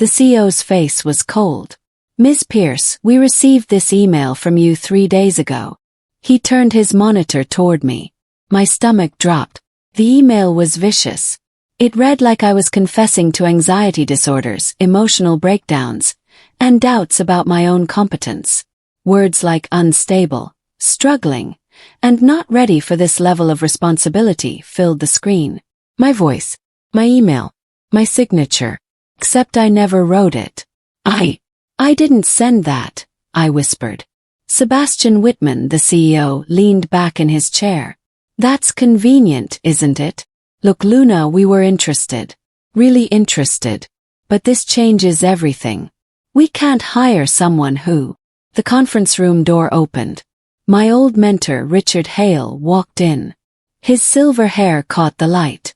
The CEO's face was cold. "Ms. Pierce, we received this email from you 3 days ago." He turned his monitor toward me. My stomach dropped. The email was vicious. It read like I was confessing to anxiety disorders, emotional breakdowns, and doubts about my own competence. Words like unstable, struggling, and not ready for this level of responsibility filled the screen. My voice, my email, my signature, except I never wrote it. I didn't send that, I whispered. Sebastian Whitman, the CEO, leaned back in his chair. "That's convenient, isn't it? Look, Luna, we were interested. Really interested. But this changes everything. We can't hire someone who..." The conference room door opened. My old mentor, Richard Hale, walked in. His silver hair caught the light.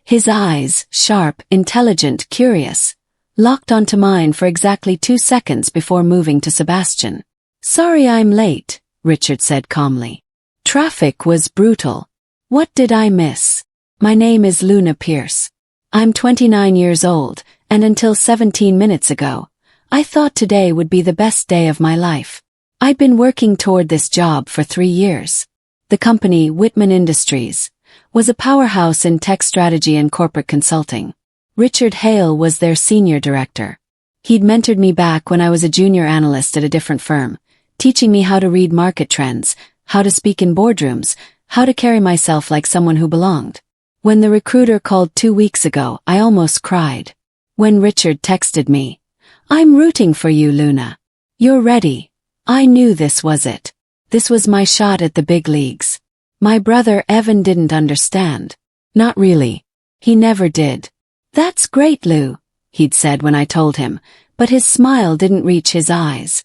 His eyes, sharp, intelligent, curious, locked onto mine for exactly 2 seconds before moving to Sebastian. "Sorry I'm late," Richard said calmly. "Traffic was brutal. What did I miss?" "My name is Luna Pierce. I'm 29 years old, and until 17 minutes ago, I thought today would be the best day of my life. I'd been working toward this job for 3 years. The company, Whitman Industries, was a powerhouse in tech strategy and corporate consulting. Richard Hale was their senior director. He'd mentored me back when I was a junior analyst at a different firm, teaching me how to read market trends, how to speak in boardrooms, how to carry myself like someone who belonged. When the recruiter called 2 weeks ago, I almost cried. When Richard texted me, "I'm rooting for you, Luna. You're ready," I knew this was it. This was my shot at the big leagues. My brother Evan didn't understand. Not really. He never did. "That's great, Lou," he'd said when I told him, but his smile didn't reach his eyes.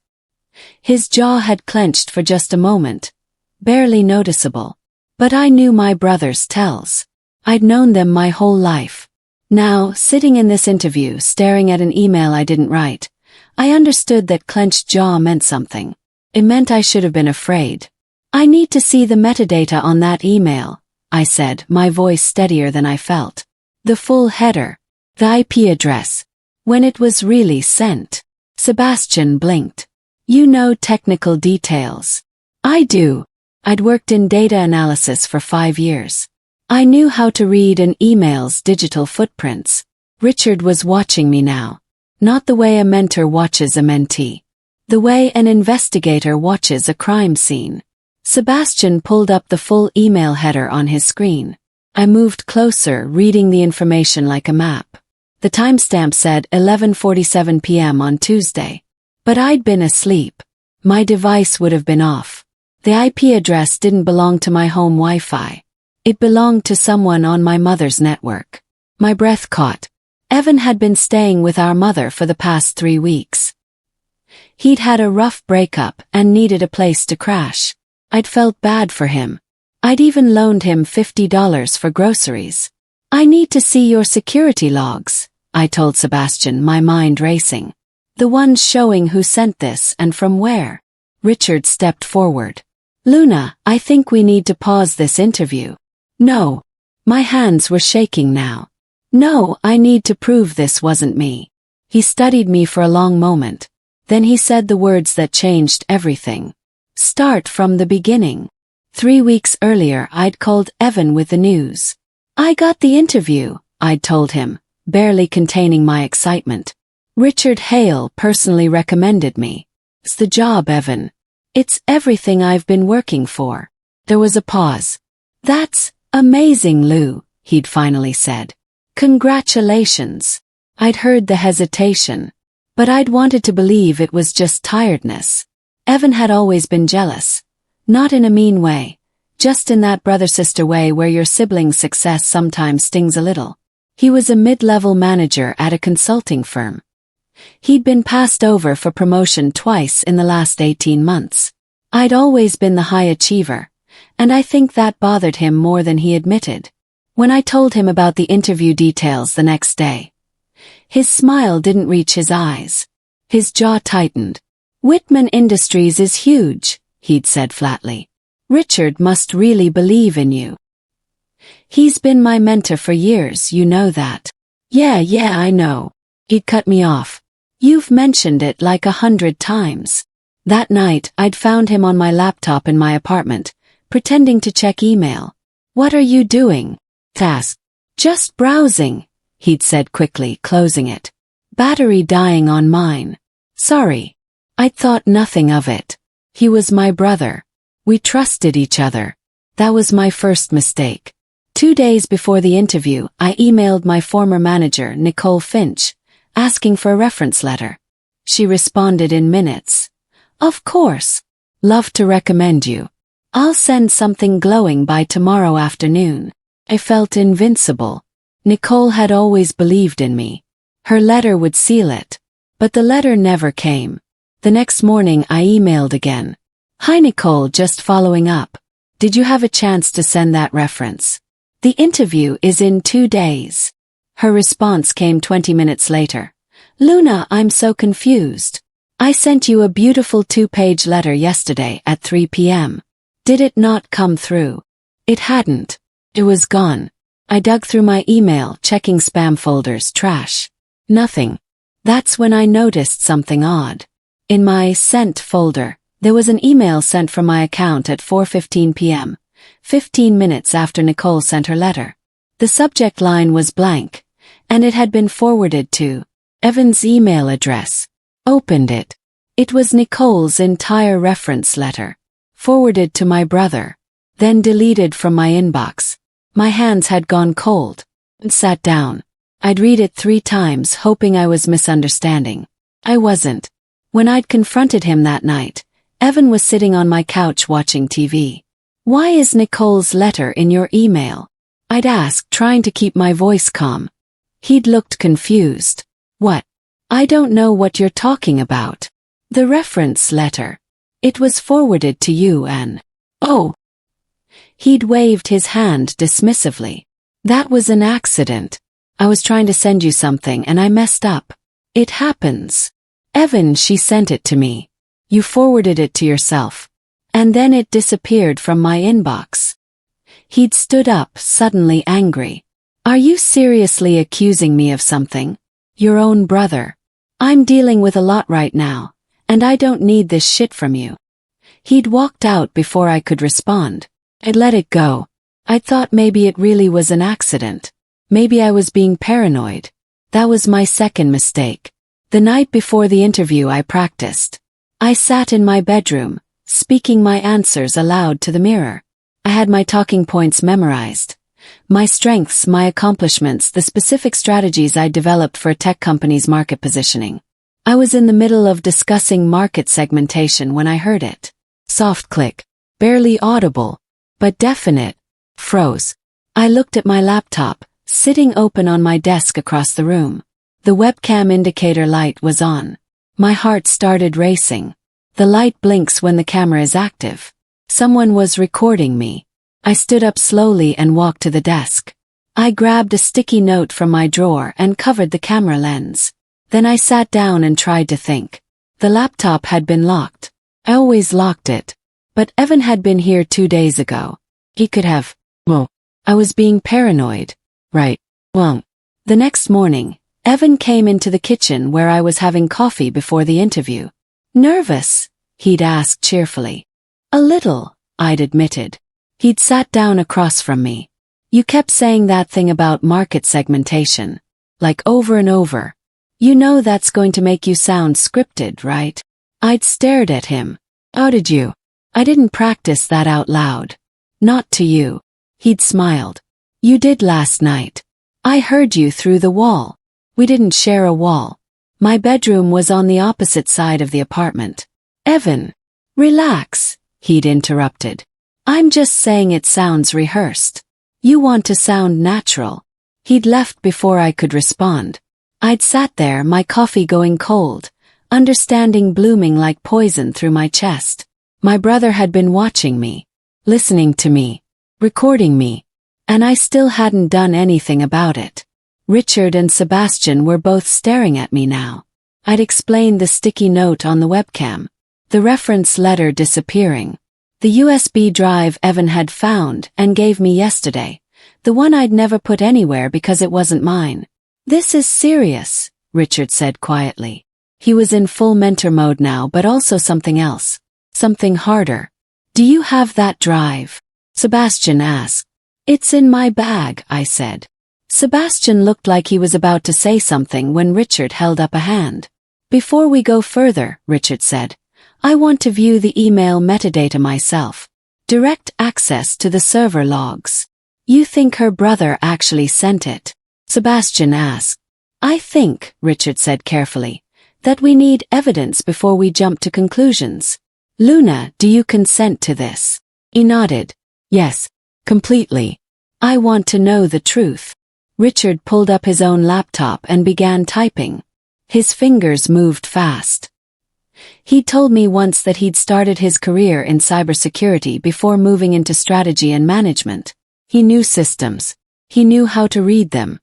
His jaw had clenched for just a moment, barely noticeable. But I knew my brother's tells. I'd known them my whole life. Now, sitting in this interview, staring at an email I didn't write, I understood that clenched jaw meant something. It meant I should have been afraid. "I need to see the metadata on that email," I said, my voice steadier than I felt. "The full header. The IP address. When it was really sent." Sebastian blinked. "You know technical details." "I do. I'd worked in data analysis for 5 years. I knew how to read an email's digital footprints." Richard was watching me now. Not the way a mentor watches a mentee. The way an investigator watches a crime scene. Sebastian pulled up the full email header on his screen. I moved closer, reading the information like a map. The timestamp said 11:47 p.m. on Tuesday. But I'd been asleep. My device would have been off. The IP address didn't belong to my home Wi-Fi. It belonged to someone on my mother's network. My breath caught. Evan had been staying with our mother for the past 3 weeks. He'd had a rough breakup and needed a place to crash. I'd felt bad for him. I'd even loaned him $50 for groceries. "I need to see your security logs," I told Sebastian, my mind racing. "The ones showing who sent this and from where." Richard stepped forward. "Luna, I think we need to pause this interview." "No." My hands were shaking now. "No, I need to prove this wasn't me." He studied me for a long moment. Then he said the words that changed everything. "Start from the beginning." 3 weeks earlier I'd called Evan with the news. "I got the interview," I'd told him, barely containing my excitement. "Richard Hale personally recommended me. It's the job, Evan. It's everything I've been working for." There was a pause. "That's amazing, Lou," he'd finally said. "Congratulations." I'd heard the hesitation, but I'd wanted to believe it was just tiredness. Evan had always been jealous. Not in a mean way, just in that brother-sister way where your sibling's success sometimes stings a little. He was a mid-level manager at a consulting firm. He'd been passed over for promotion twice in the last 18 months. I'd always been the high achiever, and I think that bothered him more than he admitted. When I told him about the interview details the next day, his smile didn't reach his eyes. His jaw tightened. "Whitman Industries is huge," he'd said flatly. "Richard must really believe in you. He's been my mentor for years, you know that." Yeah, I know." He'd cut me off. You've mentioned it like 100 times. That night, I'd found him on my laptop in my apartment, pretending to check email. What are you doing? Asked. Just browsing, he'd said quickly, closing it. Battery dying on mine. Sorry. I'd thought nothing of it. He was my brother. We trusted each other. That was my first mistake. 2 days before the interview, I emailed my former manager, Nicole Finch, asking for a reference letter. She responded in minutes. Of course. Love to recommend you. I'll send something glowing by tomorrow afternoon. I felt invincible. Nicole had always believed in me. Her letter would seal it. But the letter never came. The next morning I emailed again. Hi Nicole, just following up. Did you have a chance to send that reference? The interview is in 2 days. Her response came 20 minutes later. Luna, I'm so confused. I sent you a beautiful 2-page letter yesterday at 3 p.m. Did it not come through? It hadn't. It was gone. I dug through my email, checking spam folders, trash. Nothing. That's when I noticed something odd. In my sent folder, there was an email sent from my account at 4:15 p.m., 15 minutes after Nicole sent her letter. The subject line was blank, and it had been forwarded to Evan's email address. Opened it. It was Nicole's entire reference letter, forwarded to my brother, then deleted from my inbox. My hands had gone cold, and sat down. I'd read it 3 times, hoping I was misunderstanding. I wasn't. When I'd confronted him that night, Evan was sitting on my couch watching TV. Why is Nicole's letter in your email? I'd asked, trying to keep my voice calm. He'd looked confused. What? I don't know what you're talking about. The reference letter. It was forwarded to you and... Oh. He'd waved his hand dismissively. That was an accident. I was trying to send you something and I messed up. It happens. Evan, she sent it to me. You forwarded it to yourself. And then it disappeared from my inbox. He'd stood up, suddenly angry. Are you seriously accusing me of something? Your own brother. I'm dealing with a lot right now, and I don't need this shit from you. He'd walked out before I could respond. I'd let it go. I thought maybe it really was an accident. Maybe I was being paranoid. That was my second mistake. The night before the interview I practiced. I sat in my bedroom, speaking my answers aloud to the mirror. I had my talking points memorized. My strengths, my accomplishments, the specific strategies I developed for a tech company's market positioning. I was in the middle of discussing market segmentation when I heard it. Soft click. Barely audible, but definite. Froze. I looked at my laptop, sitting open on my desk across the room. The webcam indicator light was on. My heart started racing. The light blinks when the camera is active. Someone was recording me. I stood up slowly and walked to the desk. I grabbed a sticky note from my drawer and covered the camera lens. Then I sat down and tried to think. The laptop had been locked. I always locked it. But Evan had been here 2 days ago. He could have. Well, I was being paranoid. Right. Well, the next morning, Evan came into the kitchen where I was having coffee before the interview. Nervous? He'd asked cheerfully. A little, I'd admitted. He'd sat down across from me. You kept saying that thing about market segmentation. Like over and over. You know that's going to make you sound scripted, right? I'd stared at him. How did you? I didn't practice that out loud. Not to you. He'd smiled. You did last night. I heard you through the wall. We didn't share a wall. My bedroom was on the opposite side of the apartment. Evan. Relax, he'd interrupted. I'm just saying it sounds rehearsed. You want to sound natural. He'd left before I could respond. I'd sat there, my coffee going cold, understanding blooming like poison through my chest. My brother had been watching me, listening to me, recording me, and I still hadn't done anything about it. Richard and Sebastian were both staring at me now. I'd explained the sticky note on the webcam, the reference letter disappearing, the USB drive Evan had found and gave me yesterday, the one I'd never put anywhere because it wasn't mine. This is serious, Richard said quietly. He was in full mentor mode now, but also something else. Something harder. Do you have that drive? Sebastian asked. It's in my bag, I said. Sebastian looked like he was about to say something when Richard held up a hand. Before we go further, Richard said, I want to view the email metadata myself. Direct access to the server logs. You think her brother actually sent it? Sebastian asked. I think, Richard said carefully, that we need evidence before we jump to conclusions. Luna, do you consent to this? He nodded. Yes, completely. I want to know the truth. Richard pulled up his own laptop and began typing. His fingers moved fast. He told me once that he'd started his career in cybersecurity before moving into strategy and management. He knew systems. He knew how to read them.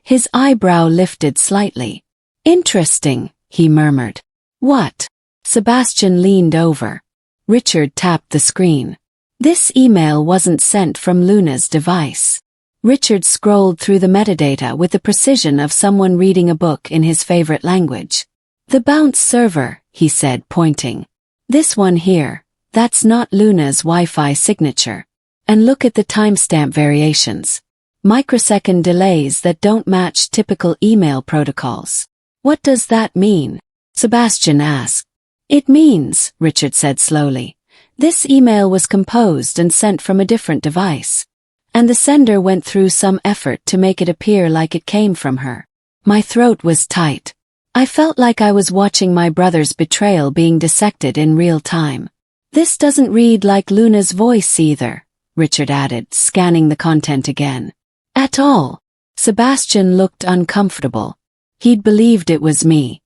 His eyebrow lifted slightly. Interesting, he murmured. What? Sebastian leaned over. Richard tapped the screen. This email wasn't sent from Luna's device. Richard scrolled through the metadata with the precision of someone reading a book in his favorite language. The bounce server, he said, pointing. This one here, that's not Luna's Wi-Fi signature. And look at the timestamp variations. Microsecond delays that don't match typical email protocols. What does that mean? Sebastian asked. It means, Richard said slowly, this email was composed and sent from a different device. And the sender went through some effort to make it appear like it came from her. My throat was tight. I felt like I was watching my brother's betrayal being dissected in real time. This doesn't read like Luna's voice either, Richard added, scanning the content again. At all. Sebastian looked uncomfortable. He'd believed it was me.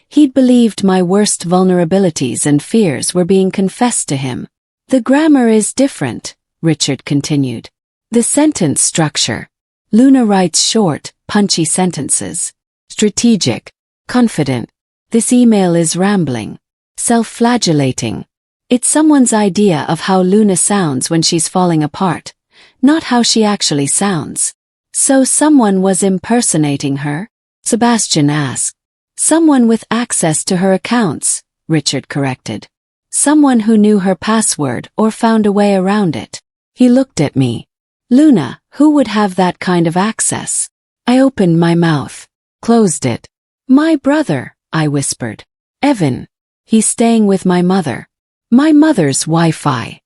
He'd believed my worst vulnerabilities and fears were being confessed to him. The grammar is different, Richard continued. The sentence structure. Luna writes short, punchy sentences. Strategic. Confident. This email is rambling. Self-flagellating. It's someone's idea of how Luna sounds when she's falling apart, not how she actually sounds. So someone was impersonating her? Sebastian asked. Someone with access to her accounts, Richard corrected. Someone who knew her password or found a way around it. He looked at me. Luna, who would have that kind of access? I opened my mouth, closed it. My brother, I whispered. Evan. He's staying with my mother. My mother's Wi-Fi.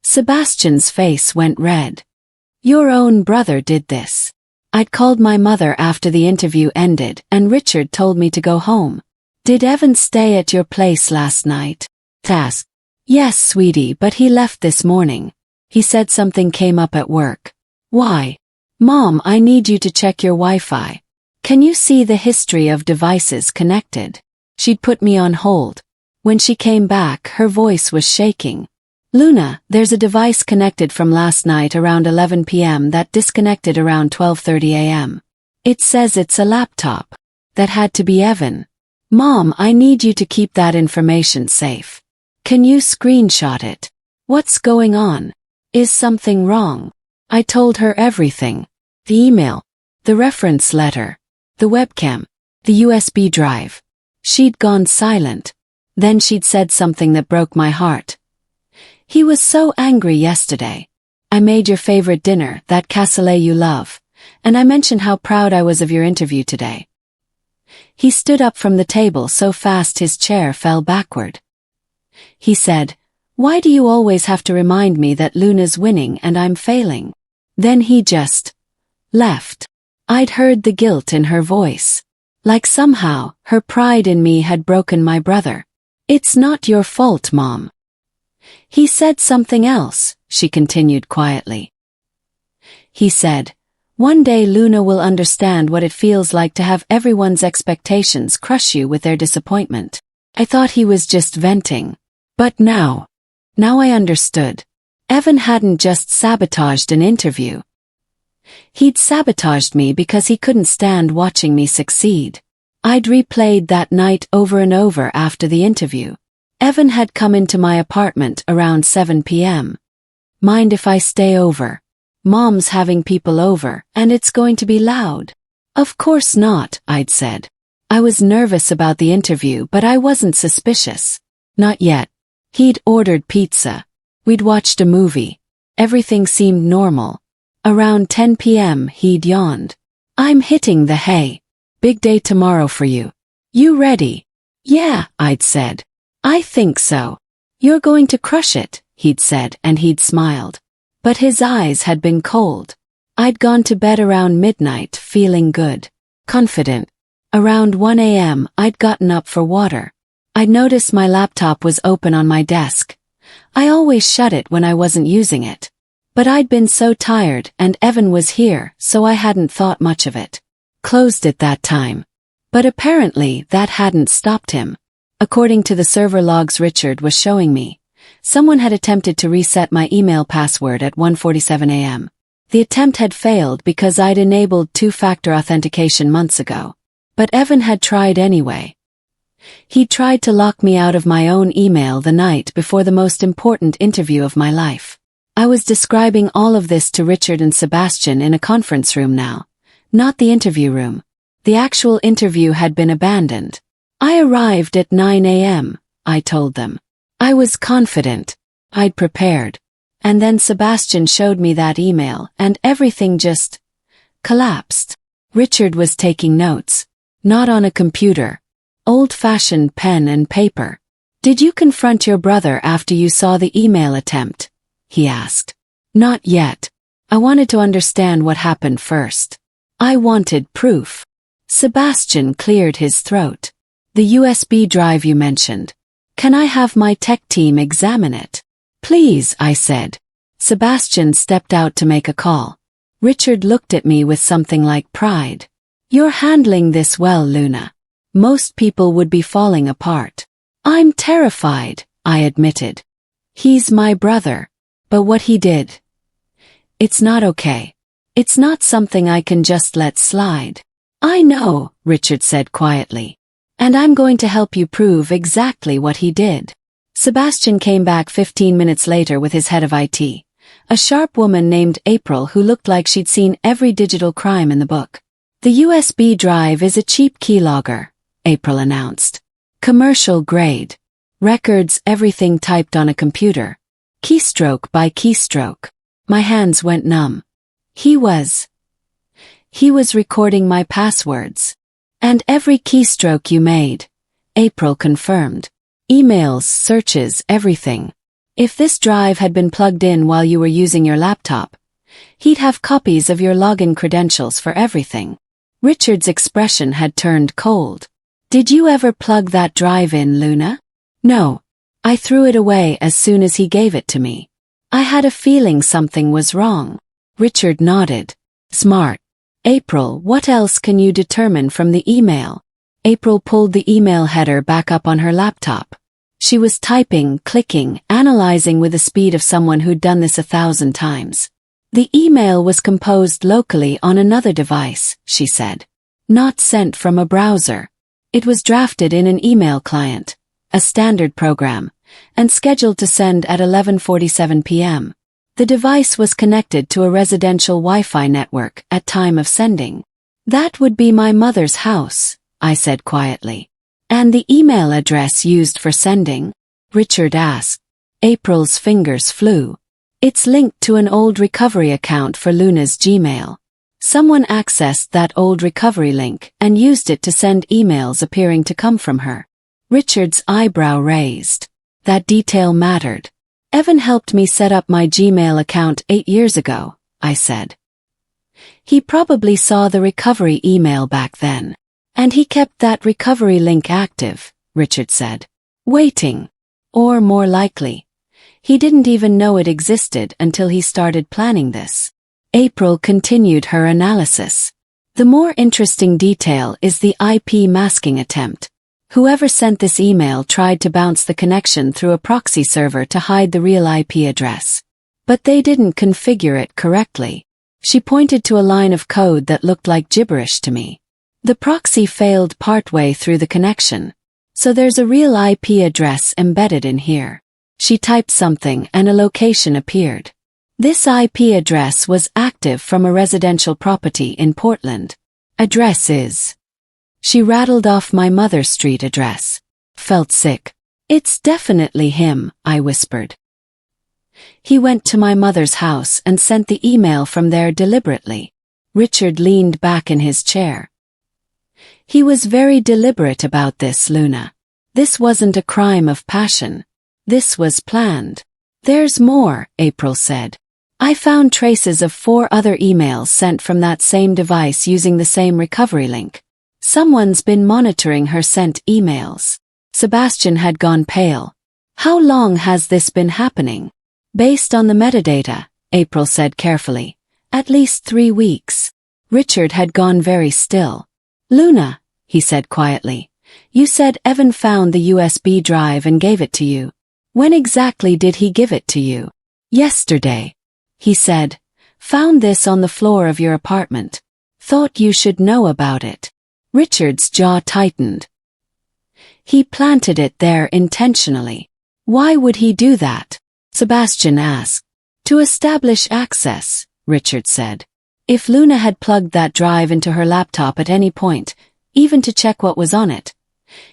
Sebastian's face went red. Your own brother did this. I'd called my mother after the interview ended and Richard told me to go home. Did Evan stay at your place last night? Task. Yes, sweetie, but he left this morning. He said something came up at work. Why? Mom, I need you to check your Wi-Fi. Can you see the history of devices connected? She'd put me on hold. When she came back, her voice was shaking. Luna, there's a device connected from last night around 11 p.m. that disconnected around 12:30 a.m. It says it's a laptop. That had to be Evan. Mom, I need you to keep that information safe. Can you screenshot it? What's going on? Is something wrong? I told her everything. The email. The reference letter. The webcam. The USB drive. She'd gone silent. Then she'd said something that broke my heart. He was so angry yesterday. I made your favorite dinner, that cassoulet you love, and I mentioned how proud I was of your interview today. He stood up from the table so fast his chair fell backward. He said, why do you always have to remind me that Luna's winning and I'm failing? Then he just left. I'd heard the guilt in her voice. Like somehow, her pride in me had broken my brother. It's not your fault, Mom. He said something else, she continued quietly. He said, one day Luna will understand what it feels like to have everyone's expectations crush you with their disappointment. I thought he was just venting. But now I understood. Evan hadn't just sabotaged an interview. He'd sabotaged me because he couldn't stand watching me succeed. I'd replayed that night over and over after the interview. Evan had come into my apartment around 7 p.m. Mind if I stay over? Mom's having people over, and it's going to be loud. Of course not, I'd said. I was nervous about the interview, but I wasn't suspicious. Not yet. He'd ordered pizza. We'd watched a movie. Everything seemed normal. Around 10 p.m. he'd yawned. I'm hitting the hay. Big day tomorrow for you. You ready? Yeah, I'd said. I think so. You're going to crush it, he'd said, and he'd smiled. But his eyes had been cold. I'd gone to bed around midnight, feeling good. Confident. Around 1 a.m. I'd gotten up for water. I'd noticed my laptop was open on my desk. I always shut it when I wasn't using it. But I'd been so tired, and Evan was here, so I hadn't thought much of it. Closed it that time. But apparently that hadn't stopped him. According to the server logs Richard was showing me, someone had attempted to reset my email password at 1:47 a.m. The attempt had failed because I'd enabled two-factor authentication months ago. But Evan had tried anyway. He'd tried to lock me out of my own email the night before the most important interview of my life. I was describing all of this to Richard and Sebastian in a conference room now. Not the interview room. The actual interview had been abandoned. I arrived at 9 a.m., I told them. I was confident. I'd prepared. And then Sebastian showed me that email, and everything just collapsed. Richard was taking notes. Not on a computer. Old-fashioned pen and paper. Did you confront your brother after you saw the email attempt? He asked. Not yet. I wanted to understand what happened first. I wanted proof. Sebastian cleared his throat. The USB drive you mentioned. Can I have my tech team examine it? Please, I said. Sebastian stepped out to make a call. Richard looked at me with something like pride. You're handling this well, Luna. Most people would be falling apart. I'm terrified, I admitted. He's my brother. But what he did. It's not okay. It's not something I can just let slide. I know, Richard said quietly. And I'm going to help you prove exactly what he did. Sebastian came back 15 minutes later with his head of IT. A sharp woman named April who looked like she'd seen every digital crime in the book. The USB drive is a cheap keylogger, April announced. Commercial grade. Records everything typed on a computer. Keystroke by keystroke. My hands went numb. He was recording my passwords. And every keystroke you made, April confirmed. Emails, searches, everything. If this drive had been plugged in while you were using your laptop, he'd have copies of your login credentials for everything. Richard's expression had turned cold. Did you ever plug that drive in, Luna? No. I threw it away as soon as he gave it to me. I had a feeling something was wrong. Richard nodded. Smart. April, what else can you determine from the email? April pulled the email header back up on her laptop. She was typing, clicking, analyzing with the speed of someone who'd done this 1,000 times. The email was composed locally on another device, she said. Not sent from a browser. It was drafted in an email client, a standard program, and scheduled to send at 11:47 p.m. The device was connected to a residential Wi-Fi network at time of sending. That would be my mother's house, I said quietly. And the email address used for sending? Richard asked. April's fingers flew. It's linked to an old recovery account for Luna's Gmail. Someone accessed that old recovery link and used it to send emails appearing to come from her. Richard's eyebrow raised. That detail mattered. Evan helped me set up my Gmail account 8 years ago, I said. He probably saw the recovery email back then. And he kept that recovery link active, Richard said. Waiting. Or more likely, he didn't even know it existed until he started planning this. April continued her analysis. The more interesting detail is the IP masking attempt. Whoever sent this email tried to bounce the connection through a proxy server to hide the real IP address. But they didn't configure it correctly. She pointed to a line of code that looked like gibberish to me. The proxy failed partway through the connection. So there's a real IP address embedded in here. She typed something and a location appeared. This IP address was active from a residential property in Portland. Address is She rattled off my mother's street address. Felt sick. It's definitely him, I whispered. He went to my mother's house and sent the email from there deliberately. Richard leaned back in his chair. He was very deliberate about this, Luna. This wasn't a crime of passion. This was planned. There's more, April said. I found traces of 4 other emails sent from that same device using the same recovery link. Someone's been monitoring her sent emails. Sebastian had gone pale. How long has this been happening? Based on the metadata, April said carefully, at least 3 weeks. Richard had gone very still. Luna, he said quietly, you said Evan found the USB drive and gave it to you. When exactly did he give it to you? Yesterday. He said, found this on the floor of your apartment. Thought you should know about it. Richard's jaw tightened. He planted it there intentionally. Why would he do that? Sebastian asked. To establish access, Richard said. If Luna had plugged that drive into her laptop at any point, even to check what was on it,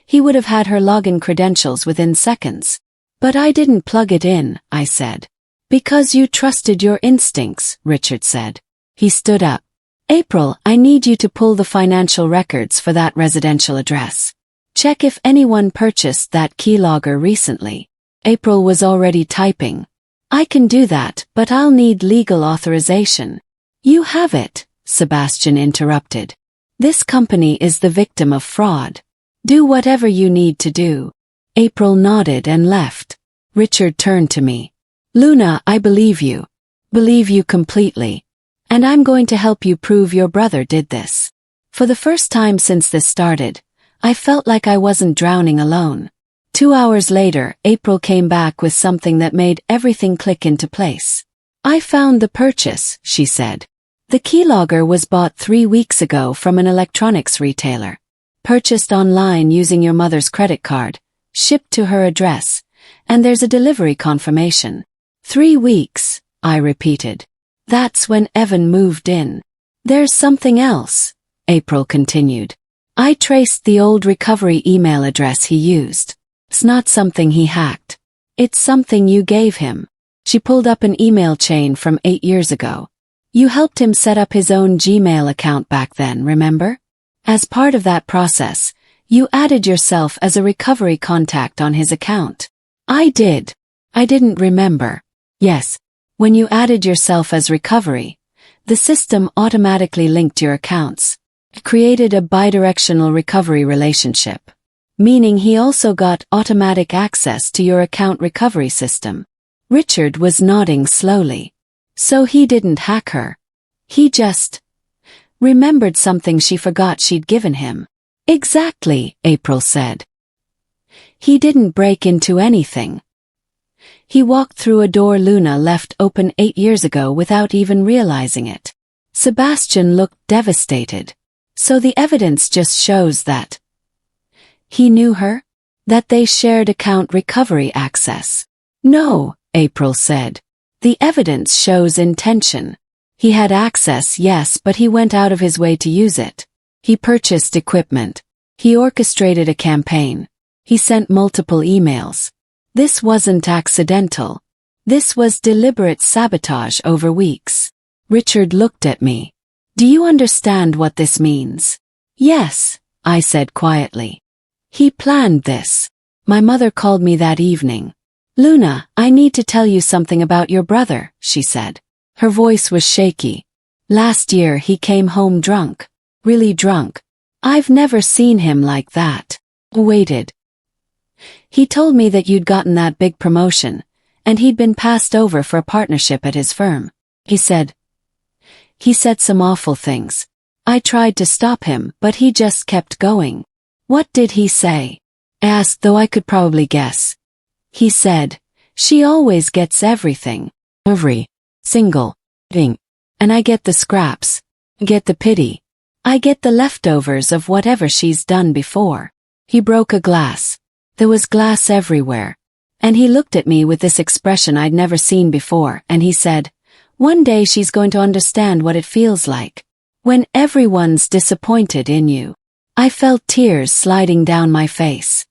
he would have had her login credentials within seconds. But I didn't plug it in, I said. Because you trusted your instincts, Richard said. He stood up. April, I need you to pull the financial records for that residential address. Check if anyone purchased that keylogger recently. April was already typing. I can do that, but I'll need legal authorization. You have it, Sebastian interrupted. This company is the victim of fraud. Do whatever you need to do. April nodded and left. Richard turned to me. Luna, I believe you. Believe you completely. And I'm going to help you prove your brother did this. For the first time since this started, I felt like I wasn't drowning alone. 2 hours later, April came back with something that made everything click into place. I found the purchase, she said. The keylogger was bought 3 weeks ago from an electronics retailer. Purchased online using your mother's credit card, shipped to her address, and there's a delivery confirmation. 3 weeks, I repeated. That's when Evan moved in. There's something else, April continued. I traced the old recovery email address he used. It's not something he hacked. It's something you gave him. She pulled up an email chain from 8 years ago. You helped him set up his own Gmail account back then, remember? As part of that process, you added yourself as a recovery contact on his account. I did. I didn't remember. Yes. When you added yourself as recovery, the system automatically linked your accounts. It created a bidirectional recovery relationship, meaning he also got automatic access to your account recovery system. Richard was nodding slowly. So he didn't hack her. He just remembered something she forgot she'd given him. Exactly, April said. He didn't break into anything. He walked through a door Luna left open 8 years ago without even realizing it. Sebastian looked devastated. So the evidence just shows that he knew her? That they shared account recovery access? No, April said. The evidence shows intention. He had access, yes, but he went out of his way to use it. He purchased equipment. He orchestrated a campaign. He sent multiple emails. This wasn't accidental. This was deliberate sabotage over weeks. Richard looked at me. Do you understand what this means? Yes, I said quietly. He planned this. My mother called me that evening. Luna, I need to tell you something about your brother, she said. Her voice was shaky. Last year he came home drunk. Really drunk. I've never seen him like that. Waited. He told me that you'd gotten that big promotion, and he'd been passed over for a partnership at his firm. He said some awful things. I tried to stop him, but he just kept going. What did he say? I asked, though I could probably guess. He said, she always gets everything. Every single thing. And I get the scraps. Get the pity. I get the leftovers of whatever she's done before. He broke a glass. There was glass everywhere. And he looked at me with this expression I'd never seen before, and he said, one day she's going to understand what it feels like. When everyone's disappointed in you. I felt tears sliding down my face.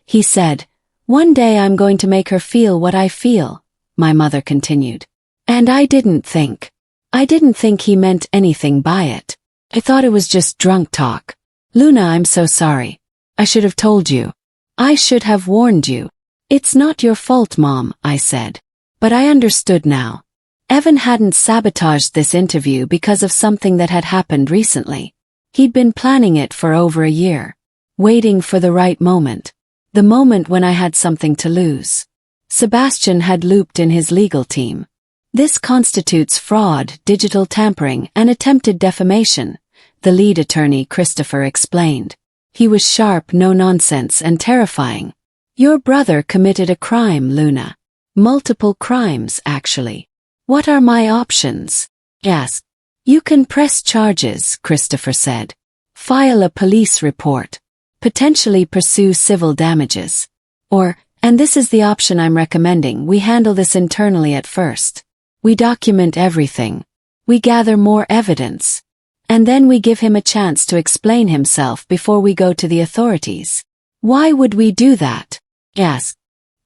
He said, "One day I'm going to make her feel what I feel," my mother continued. And I didn't think he meant anything by it. I thought it was just drunk talk. "Luna, I'm so sorry. I should have told you. I should have warned you." "It's not your fault, Mom," I said. But I understood now. Evan hadn't sabotaged this interview because of something that had happened recently. He'd been planning it for over a year, waiting for the right moment. The moment when I had something to lose. Sebastian had looped in his legal team. "This constitutes fraud, digital tampering, and attempted defamation," the lead attorney Christopher explained. He was sharp, no nonsense, and terrifying. "Your brother committed a crime, Luna. Multiple crimes, actually. What are my options?" I asked. "You can press charges," Christopher said. "File a police report. Potentially pursue civil damages. Or, and this is the option I'm recommending, we handle this internally at first. We document everything. We gather more evidence. And then we give him a chance to explain himself before we go to the authorities." "Why would we do that?" I asked.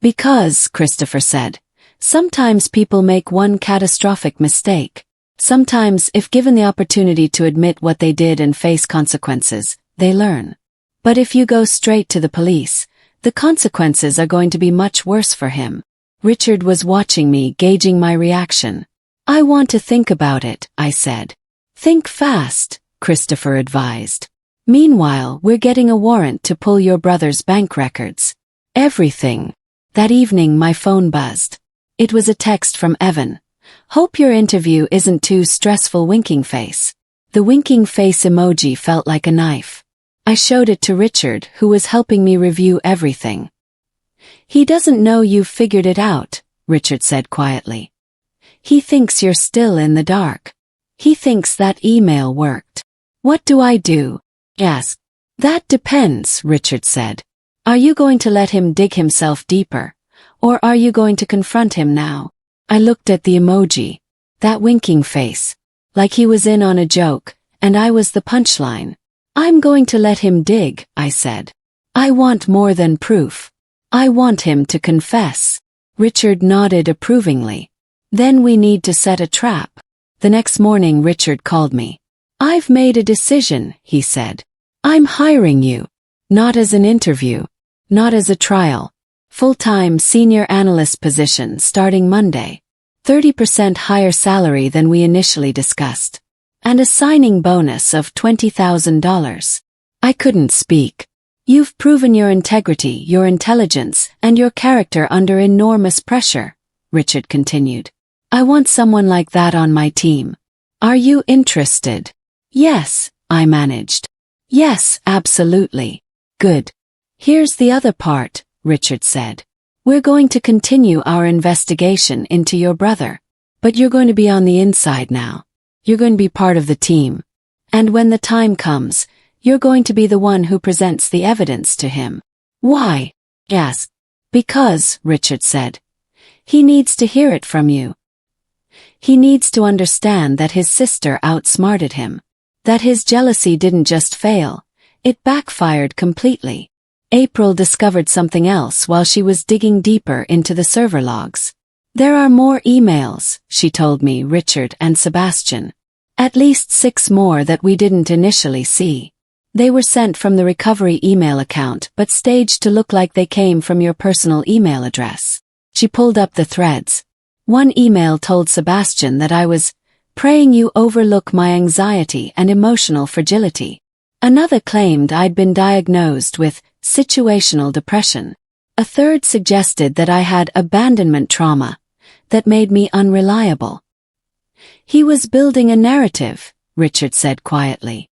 "Because," Christopher said, "sometimes people make one catastrophic mistake. Sometimes, if given the opportunity to admit what they did and face consequences, they learn. But if you go straight to the police, the consequences are going to be much worse for him." Richard was watching me, gauging my reaction. "I want to think about it," I said. "Think fast," Christopher advised. "Meanwhile, we're getting a warrant to pull your brother's bank records. Everything." That evening my phone buzzed. It was a text from Evan. "Hope your interview isn't too stressful, winking face." The winking face emoji felt like a knife. I showed it to Richard, who was helping me review everything. "He doesn't know you've figured it out," Richard said quietly. "He thinks you're still in the dark. He thinks that email worked." "What do I do?" I asked. "That depends," Richard said. "Are you going to let him dig himself deeper? Or are you going to confront him now?" I looked at the emoji. That winking face. Like he was in on a joke, and I was the punchline. "I'm going to let him dig," I said. "I want more than proof. I want him to confess." Richard nodded approvingly. "Then we need to set a trap." The next morning Richard called me. "I've made a decision," he said. "I'm hiring you. Not as an interview. Not as a trial. Full-time senior analyst position starting Monday. 30% higher salary than we initially discussed. And a signing bonus of $20,000. I couldn't speak. "You've proven your integrity, your intelligence, and your character under enormous pressure," Richard continued. "I want someone like that on my team. Are you interested?" "Yes," I managed. "Yes, absolutely." "Good. Here's the other part," Richard said. "We're going to continue our investigation into your brother. But you're going to be on the inside now. You're going to be part of the team. And when the time comes, you're going to be the one who presents the evidence to him." "Why?" I asked. "Because," Richard said, "he needs to hear it from you. He needs to understand that his sister outsmarted him. That his jealousy didn't just fail, it backfired completely. April discovered something else while she was digging deeper into the server logs. There are more emails," she told me, "Richard and Sebastian. At least 6 more that we didn't initially see. They were sent from the recovery email account but staged to look like they came from your personal email address." She pulled up the threads. One email told Sebastian that I was praying you overlook my anxiety and emotional fragility. Another claimed I'd been diagnosed with situational depression. A third suggested that I had abandonment trauma that made me unreliable. "He was building a narrative," Richard said quietly.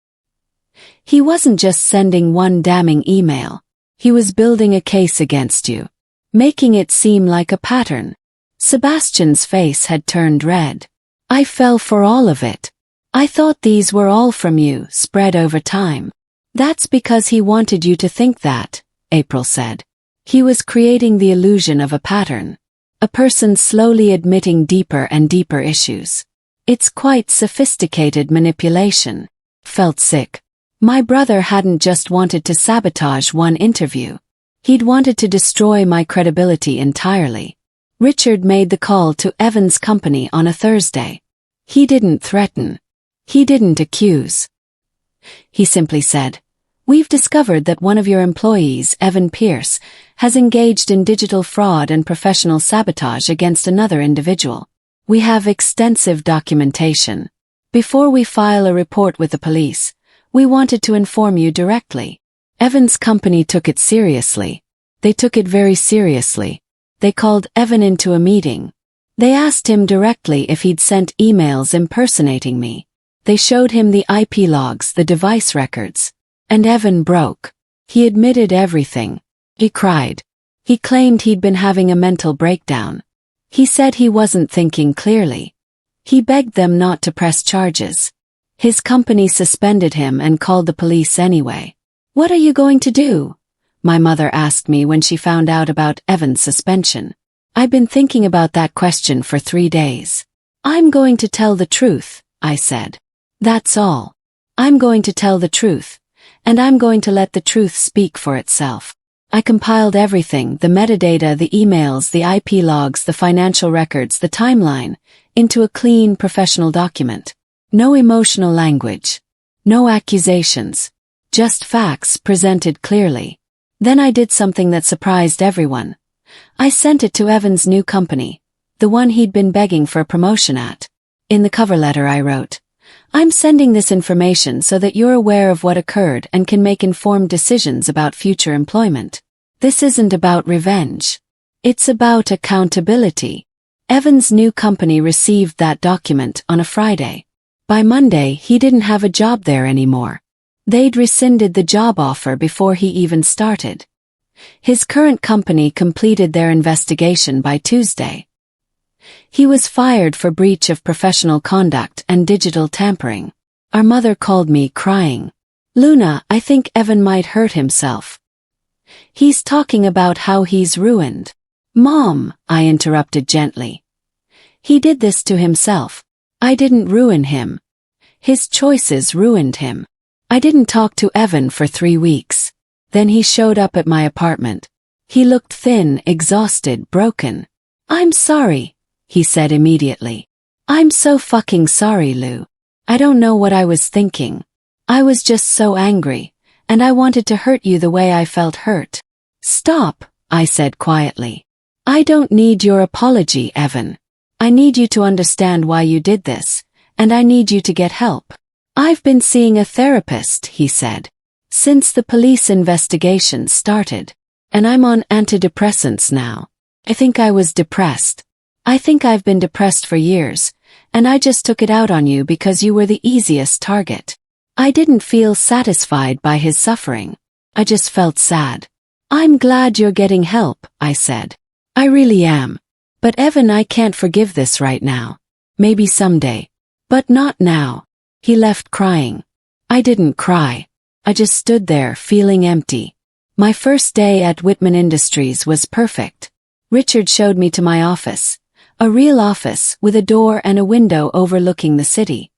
"He wasn't just sending one damning email. He was building a case against you, making it seem like a pattern." Sebastian's face had turned red. "I fell for all of it. I thought these were all from you, spread over time." "That's because he wanted you to think that," April said. "He was creating the illusion of a pattern. A person slowly admitting deeper and deeper issues. It's quite sophisticated manipulation." Felt sick. My brother hadn't just wanted to sabotage one interview. He'd wanted to destroy my credibility entirely. Richard made the call to Evan's company on a Thursday. He didn't threaten. He didn't accuse. He simply said, "We've discovered that one of your employees, Evan Pierce, has engaged in digital fraud and professional sabotage against another individual. We have extensive documentation. Before we file a report with the police, we wanted to inform you directly." Evan's company took it seriously. They took it very seriously. They called Evan into a meeting. They asked him directly if he'd sent emails impersonating me. They showed him the IP logs, the device records. And Evan broke. He admitted everything. He cried. He claimed he'd been having a mental breakdown. He said he wasn't thinking clearly. He begged them not to press charges. His company suspended him and called the police anyway. "What are you going to do?" my mother asked me when she found out about Evan's suspension. "I've been thinking about that question for 3 days. I'm going to tell the truth," I said. "That's all. I'm going to tell the truth, and I'm going to let the truth speak for itself." I compiled everything, the metadata, the emails, the IP logs, the financial records, the timeline, into a clean, professional document. No emotional language. No accusations. Just facts presented clearly. Then I did something that surprised everyone. I sent it to Evan's new company, the one he'd been begging for a promotion at. In the cover letter I wrote, "I'm sending this information so that you're aware of what occurred and can make informed decisions about future employment. This isn't about revenge. It's about accountability." Evan's new company received that document on a Friday. By Monday, he didn't have a job there anymore. They'd rescinded the job offer before he even started. His current company completed their investigation by Tuesday. He was fired for breach of professional conduct and digital tampering. Our mother called me crying. "Luna, I think Evan might hurt himself. He's talking about how he's ruined." "Mom," I interrupted gently. "He did this to himself. I didn't ruin him. His choices ruined him." I didn't talk to Evan for 3 weeks. Then he showed up at my apartment. He looked thin, exhausted, broken. "I'm sorry," he said immediately. "I'm so fucking sorry, Lou. I don't know what I was thinking. I was just so angry, and I wanted to hurt you the way I felt hurt." "Stop," I said quietly. "I don't need your apology, Evan. I need you to understand why you did this, and I need you to get help." "I've been seeing a therapist," he said, "since the police investigation started. And I'm on antidepressants now. I think I was depressed. I think I've been depressed for years, and I just took it out on you because you were the easiest target." I didn't feel satisfied by his suffering. I just felt sad. "I'm glad you're getting help," I said. "I really am. But Evan, I can't forgive this right now. Maybe someday. But not now." He left crying. I didn't cry. I just stood there feeling empty. My first day at Whitman Industries was perfect. Richard showed me to my office. A real office with a door and a window overlooking the city.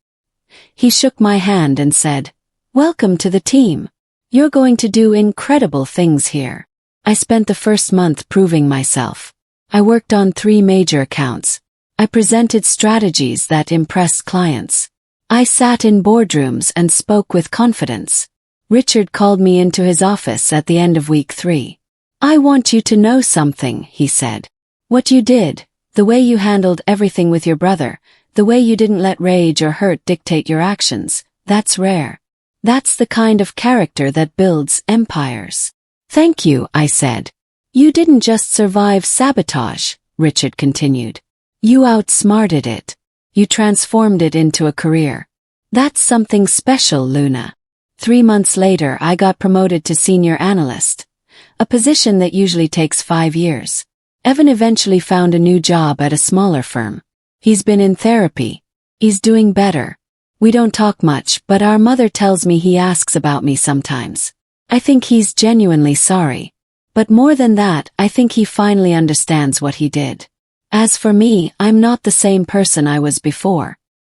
He shook my hand and said, "Welcome to the team. You're going to do incredible things here." I spent the first month proving myself. I worked on 3 major accounts. I presented strategies that impressed clients. I sat in boardrooms and spoke with confidence. Richard called me into his office at the end of week 3. "I want you to know something," he said. "What you did, the way you handled everything with your brother, the way you didn't let rage or hurt dictate your actions, that's rare. That's the kind of character that builds empires." "Thank you," I said. "You didn't just survive sabotage," Richard continued. "You outsmarted it. You transformed it into a career. That's something special, Luna." 3 months later, I got promoted to senior analyst, a position that usually takes 5 years. Evan eventually found a new job at a smaller firm. He's been in therapy. He's doing better. We don't talk much, but our mother tells me he asks about me sometimes. I think he's genuinely sorry. But more than that, I think he finally understands what he did. As for me, I'm not the same person I was before.